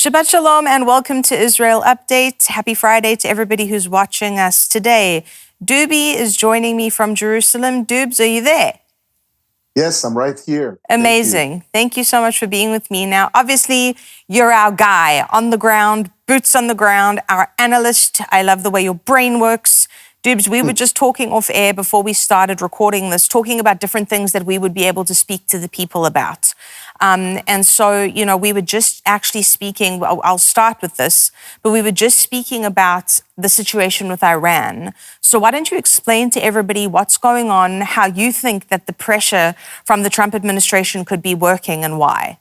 Shabbat Shalom and welcome to Israel Update. Happy Friday to everybody who's watching us today. Dubi is joining me from Jerusalem. Dubs, are you there? Yes, I'm right here. Amazing. Thank you so much for being with me. Now, obviously, you're our guy on the ground, boots on the ground, our analyst. I love the way your brain works. Dubs, we were just talking off air before we started recording this, talking about different things that we would be able to speak to the people about. And so, we were just actually speaking, I'll start with this, but we were just speaking about the situation with Iran. So why don't you explain to everybody what's going on, how you think that the pressure from the Trump administration could be working and why?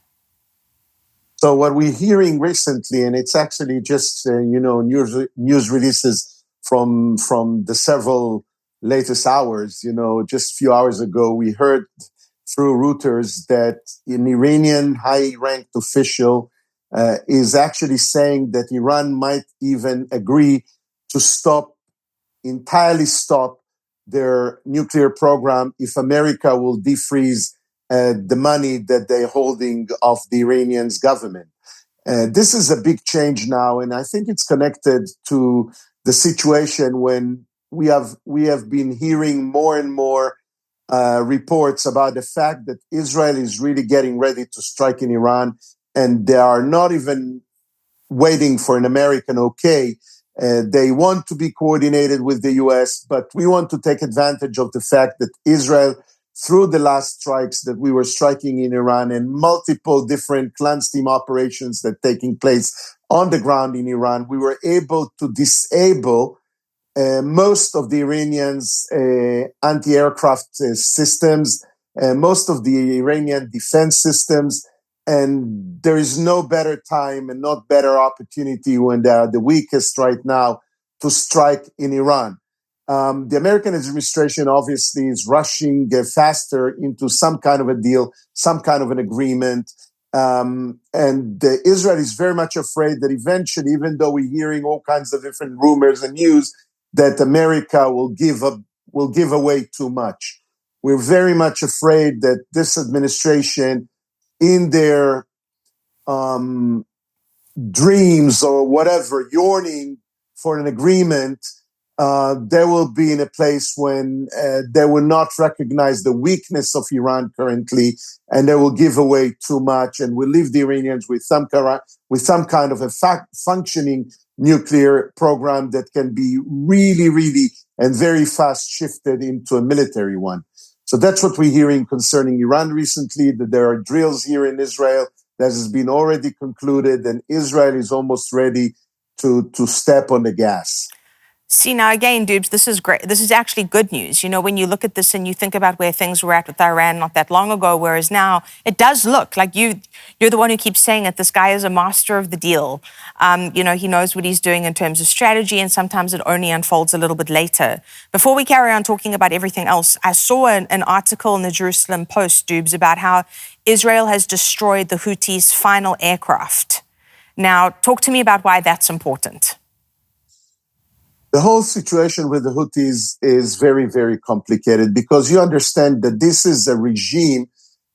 So what we're hearing recently, and it's actually just, news releases from the several latest hours, just a few hours ago, we heard through Reuters that an Iranian high-ranked official is actually saying that Iran might even agree to entirely stop their nuclear program if America will defreeze the money that they're holding of the Iranians government. This is a big change now, and I think it's connected to the situation when we have been hearing more and more reports about the fact that Israel is really getting ready to strike in Iran, and they are not even waiting for an American okay. They want to be coordinated with the US, but we want to take advantage of the fact that Israel, through the last strikes that we were striking in Iran and multiple different clandestine operations that are taking place on the ground in Iran, we were able to disable most of the Iranians' anti-aircraft systems, most of the Iranian defense systems, and there is no better time and not better opportunity when they are the weakest right now to strike in Iran. The American administration obviously is rushing faster into some kind of a deal, some kind of an agreement. And Israel is very much afraid that eventually, even though we're hearing all kinds of different rumors and news, that America will give away too much. We're very much afraid that this administration, in their dreams or whatever, yearning for an agreement, they will be in a place when they will not recognize the weakness of Iran currently, and they will give away too much, and will leave the Iranians with some kind of a functioning nuclear program that can be really, really and very fast shifted into a military one. So that's what we're hearing concerning Iran recently, that there are drills here in Israel that has been already concluded, and Israel is almost ready to step on the gas. See, now again, Dubs, this is great. This is actually good news. When you look at this and you think about where things were at with Iran not that long ago, whereas now it does look like you're the one who keeps saying it. This guy is a master of the deal. He knows what he's doing in terms of strategy, and sometimes it only unfolds a little bit later. Before we carry on talking about everything else, I saw an article in the Jerusalem Post, Dubs, about how Israel has destroyed the Houthis' final aircraft. Now, talk to me about why that's important. The whole situation with the Houthis is very, very complicated because you understand that this is a regime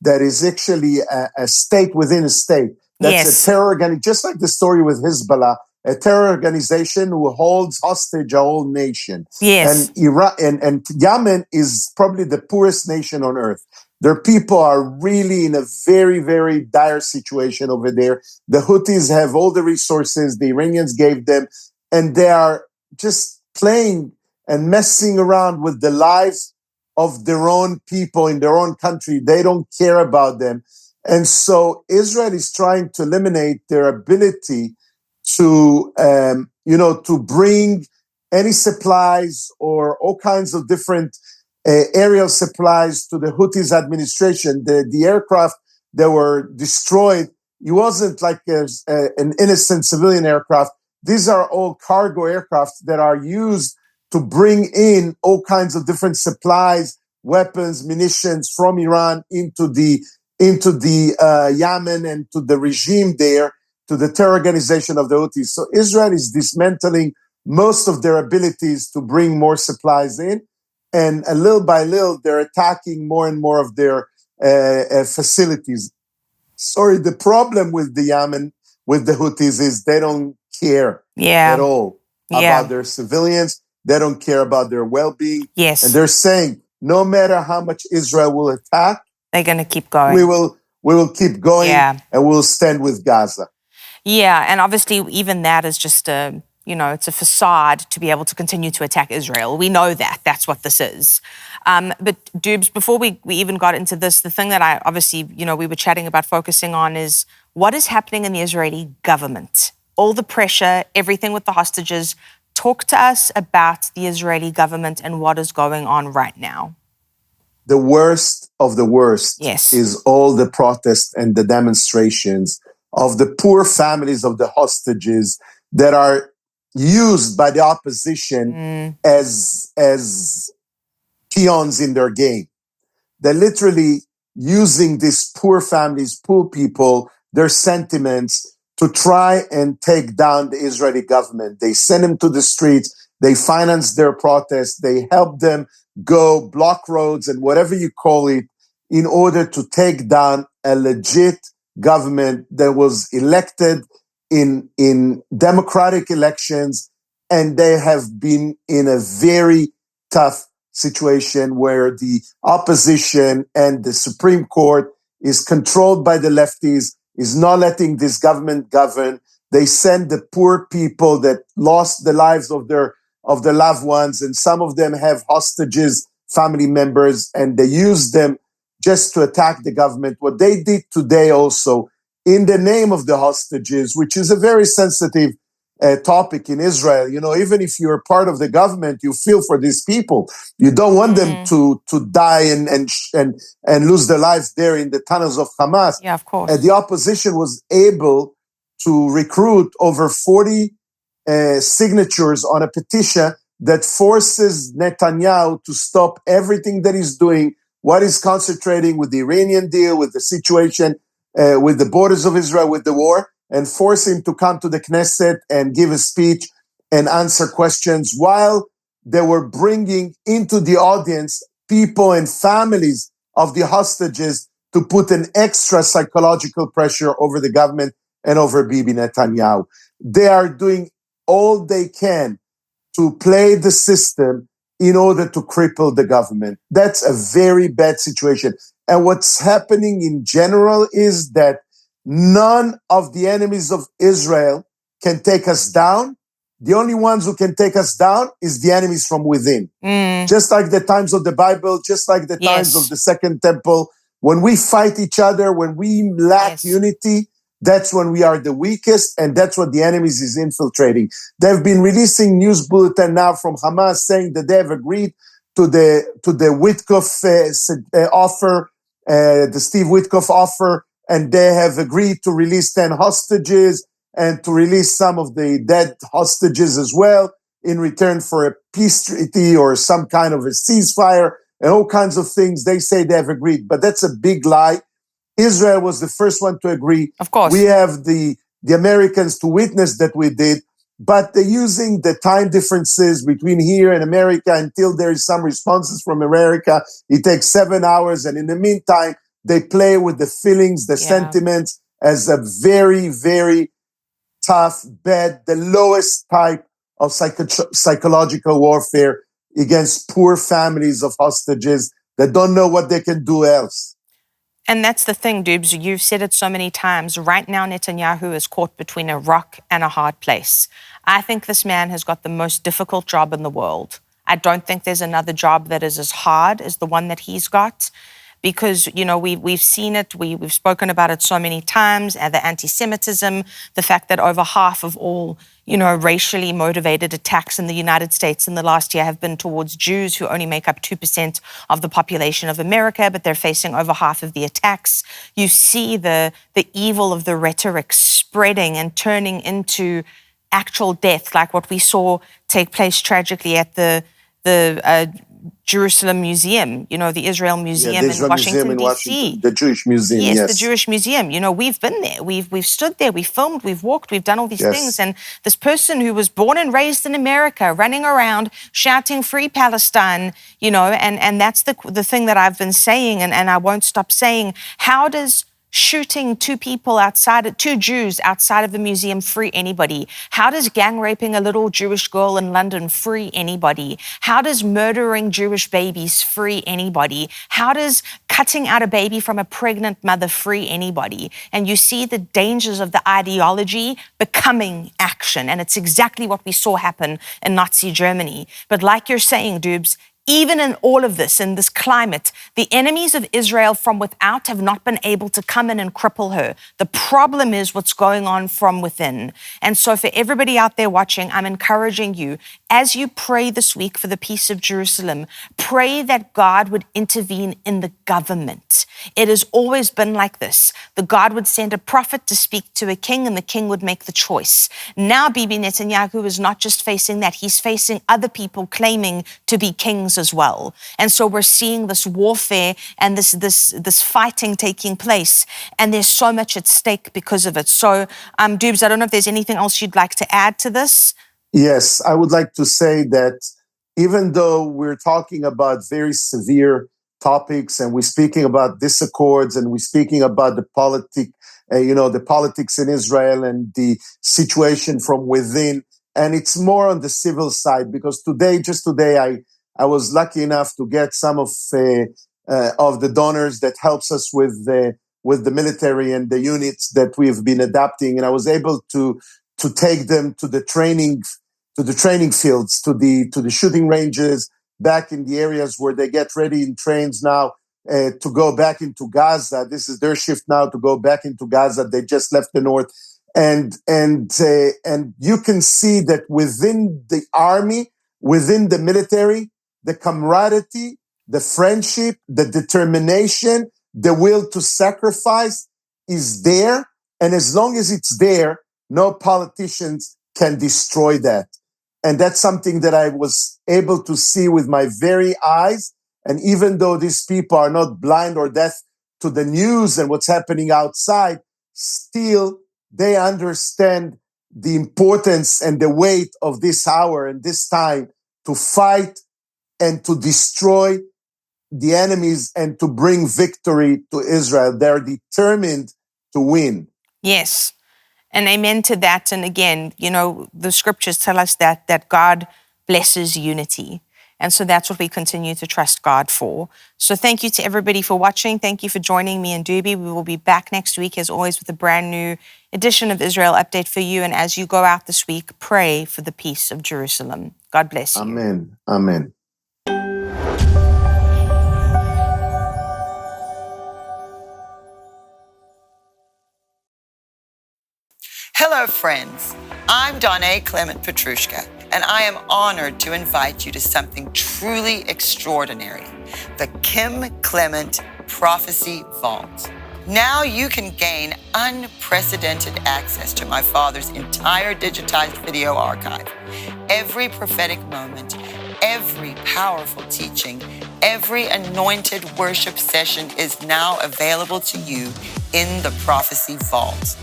that is actually a state within a state. That's yes. A terror organization, just like the story with Hezbollah, a terror organization who holds hostage a whole nation. Yes. And Iran and Yemen is probably the poorest nation on earth. Their people are really in a very, very dire situation over there. The Houthis have all the resources the Iranians gave them, and they are just playing and messing around with the lives of their own people in their own country. They don't care about them. And so Israel is trying to eliminate their ability to, to bring any supplies or all kinds of different aerial supplies to the Houthis administration. The aircraft that were destroyed, it wasn't like an innocent civilian aircraft. These are all cargo aircraft that are used to bring in all kinds of different supplies, weapons, munitions from Iran into the Yemen and to the regime there, to the terror organization of the Houthis. So Israel is dismantling most of their abilities to bring more supplies in, and little by little, they're attacking more and more of their facilities. The problem with the Yemen with the Houthis is they don't care Yeah. at all Yeah. about their civilians. They don't care about their well-being. Yes. And they're saying, no matter how much Israel will attack, They're going to keep going. we will keep going, Yeah. and we'll stand with Gaza. Yeah, and obviously even that is just it's a facade to be able to continue to attack Israel. We know that. That's what this is. But Dubes, before we even got into this, the thing that I obviously, we were chatting about focusing on is what is happening in the Israeli government. All the pressure, everything with the hostages. Talk to us about the Israeli government and what is going on right now. The worst of the worst Yes. is all the protests and the demonstrations of the poor families of the hostages that are used by the opposition as peons in their game. They're literally using these poor families, poor people, their sentiments to try and take down the Israeli government. They send them to the streets. They finance their protests. They help them go block roads and whatever you call it in order to take down a legit government that was elected in democratic elections. And they have been in a very tough situation where the opposition and the Supreme Court is controlled by the lefties, is not letting this government govern. They send the poor people that lost the lives of their loved ones, and some of them have hostages, family members, and they use them just to attack the government. What they did today also, in the name of the hostages, which is a very sensitive topic in Israel. Even if you're part of the government, you feel for these people. You don't want them to die and lose their lives there in the tunnels of Hamas. Yeah, of course. The opposition was able to recruit over 40 signatures on a petition that forces Netanyahu to stop everything that he's doing, what he's concentrating with the Iranian deal, with the situation, with the borders of Israel, with the war, and force him to come to the Knesset and give a speech and answer questions while they were bringing into the audience people and families of the hostages to put an extra psychological pressure over the government and over Bibi Netanyahu. They are doing all they can to play the system in order to cripple the government. That's a very bad situation. And what's happening in general is that none of the enemies of Israel can take us down. The only ones who can take us down is the enemies from within. Just like the times of the Bible, just like the times of the Second Temple. When we fight each other, when we lack unity, that's when we are the weakest, and that's what the enemies is infiltrating. They've been releasing news bulletin now from Hamas saying that they have agreed to the Witkoff offer, the Steve Witkoff offer, and they have agreed to release 10 hostages and to release some of the dead hostages as well in return for a peace treaty or some kind of a ceasefire and all kinds of things. They say they have agreed, but that's a big lie. Israel was the first one to agree. Of course. We have the Americans to witness that we did, but they're using the time differences between here and America until there is some responses from America. It takes 7 hours, and in the meantime, they play with the feelings, the sentiments as a very, very tough, bad, the lowest type of psychological warfare against poor families of hostages that don't know what they can do else. And that's the thing, Dubes. You've said it so many times. Right now, Netanyahu is caught between a rock and a hard place. I think this man has got the most difficult job in the world. I don't think there's another job that is as hard as the one that he's got. Because, we've seen it, we've spoken about it so many times, and the anti-Semitism, the fact that over half of all, racially motivated attacks in the United States in the last year have been towards Jews, who only make up 2% of the population of America, but they're facing over half of the attacks. You see the evil of the rhetoric spreading and turning into actual death, like what we saw take place tragically at the Jerusalem Museum, the Israel Museum in Washington, D.C. The Jewish Museum, yes. The Jewish Museum. We've been there. We've stood there. We've filmed. We've walked. We've done all these things. And this person who was born and raised in America, running around shouting "Free Palestine," and that's the thing that I've been saying, and I won't stop saying. How does shooting two Jews outside of the museum free anybody? How does gang raping a little Jewish girl in London free anybody? How does murdering Jewish babies free anybody? How does cutting out a baby from a pregnant mother free anybody? And you see the dangers of the ideology becoming action. And it's exactly what we saw happen in Nazi Germany. But like you're saying, Dubes, even in all of this, in this climate, the enemies of Israel from without have not been able to come in and cripple her. The problem is what's going on from within. And so for everybody out there watching, I'm encouraging you, as you pray this week for the peace of Jerusalem, pray that God would intervene in the government. It has always been like this. The God would send a prophet to speak to a king, and the king would make the choice. Now Bibi Netanyahu is not just facing that, he's facing other people claiming to be kings as well. And so we're seeing this warfare and this fighting taking place, and there's so much at stake because of it. So, Dubes, I don't know if there's anything else you'd like to add to this. Yes, I would like to say that even though we're talking about very severe topics and we're speaking about disaccords and we're speaking about the politics in Israel and the situation from within, and it's more on the civil side, because just today, I was lucky enough to get some of the donors that helps us with the military and the units that we've been adapting, and I was able to take them to the training fields, to the shooting ranges, back in the areas where they get ready in trains now to go back into Gaza. This is their shift now to go back into Gaza. They just left the north, and you can see that within the army, within the military, the camaraderie, the friendship, the determination, the will to sacrifice is there. And as long as it's there, no politicians can destroy that. And that's something that I was able to see with my very eyes. And even though these people are not blind or deaf to the news and what's happening outside, still they understand the importance and the weight of this hour and this time to fight and to destroy the enemies and to bring victory to Israel. They're determined to win. Yes. And amen to that. And again, the scriptures tell us that God blesses unity. And so that's what we continue to trust God for. So thank you to everybody for watching. Thank you for joining me and Dubi. We will be back next week, as always, with a brand new edition of Israel Update for you. And as you go out this week, pray for the peace of Jerusalem. God bless you. Amen. Amen. Hello, friends. I'm Donna Clement Petrushka, and I am honored to invite you to something truly extraordinary, the Kim Clement Prophecy Vault. Now you can gain unprecedented access to my father's entire digitized video archive. Every prophetic moment, every powerful teaching, every anointed worship session is now available to you in the Prophecy Vault.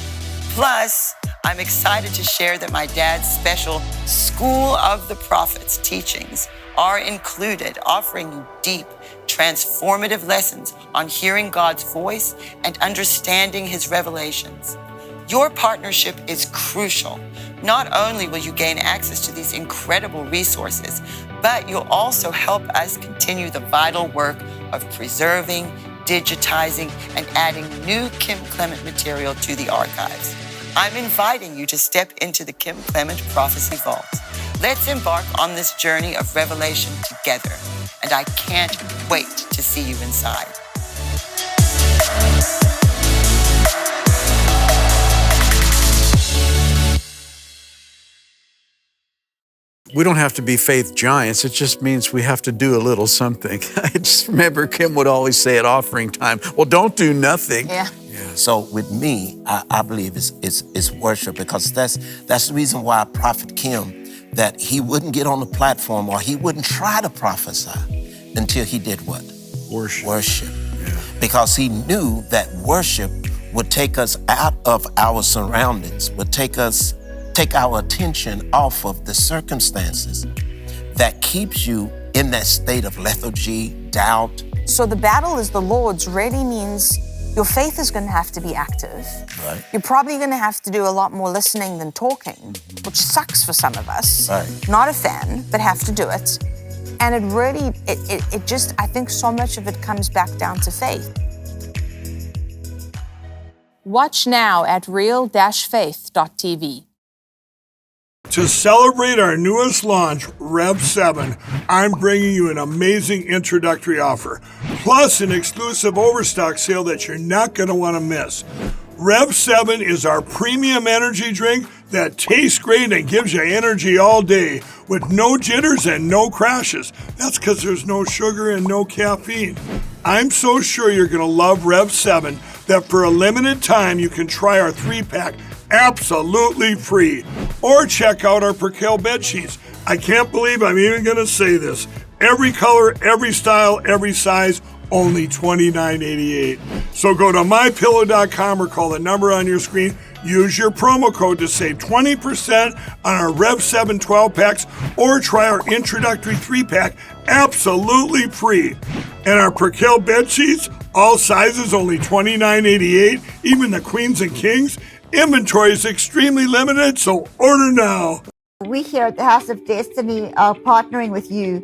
Plus, I'm excited to share that my dad's special School of the Prophets teachings are included, offering you deep, transformative lessons on hearing God's voice and understanding his revelations. Your partnership is crucial. Not only will you gain access to these incredible resources, but you'll also help us continue the vital work of preserving, digitizing, and adding new Kim Clement material to the archives. I'm inviting you to step into the Kim Clement Prophecy Vault. Let's embark on this journey of revelation together, and I can't wait to see you inside. We don't have to be faith giants. It just means we have to do a little something. I just remember Kim would always say at offering time, well, don't do nothing. Yeah. So with me, I believe it's worship, because that's the reason why Prophet Kim, that he wouldn't get on the platform or he wouldn't try to prophesy until he did what? Worship. Yeah. Because he knew that worship would take us out of our surroundings, would take our attention off of the circumstances that keeps you in that state of lethargy, doubt. So the battle is the Lord's really means your faith is going to have to be active. Right. You're probably going to have to do a lot more listening than talking, which sucks for some of us. Right. Not a fan, but have to do it. And it really, it just, I think so much of it comes back down to faith. Watch now at real-faith.tv. To celebrate our newest launch, Rev 7, I'm bringing you an amazing introductory offer, plus an exclusive overstock sale that you're not going to want to miss. Rev 7 is our premium energy drink that tastes great and gives you energy all day with no jitters and no crashes. That's because there's no sugar and no caffeine. I'm so sure you're going to love Rev 7 that for a limited time you can try our 3-pack absolutely free. Or check out our Percale bed sheets. I can't believe I'm even going to say this. Every color, every style, every size, only $29.88. So go to mypillow.com or call the number on your screen. Use your promo code to save 20% on our Rev 7 12-packs or try our introductory 3-pack absolutely free. And our Percale bed sheets, all sizes only $29.88, even the queens and kings. Inventory is extremely limited, so order now. We here at the House of Destiny are partnering with you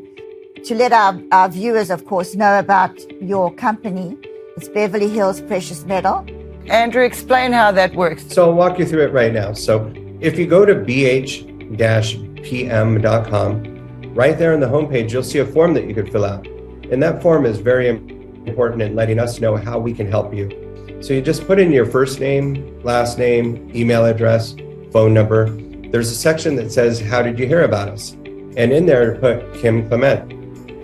to let our viewers, of course, know about your company. It's Beverly Hills Precious Metal. Andrew, explain how that works. So I'll walk you through it right now. So if you go to bh-pm.com, right there on the homepage, you'll see a form that you could fill out. And that form is very important in letting us know how we can help you. So you just put in your first name, last name, email address, phone number. There's a section that says, how did you hear about us? And in there, put Kim Clement.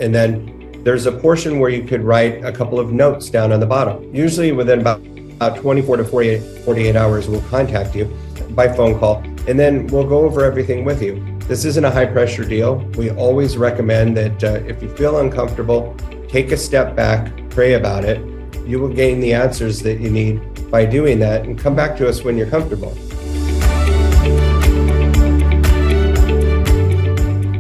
And then there's a portion where you could write a couple of notes down on the bottom. Usually within about 24 to 48 hours, we'll contact you by phone call, and then we'll go over everything with you. This isn't a high pressure deal. We always recommend that if you feel uncomfortable, take a step back, pray about it. You will gain the answers that you need by doing that, and come back to us when you're comfortable.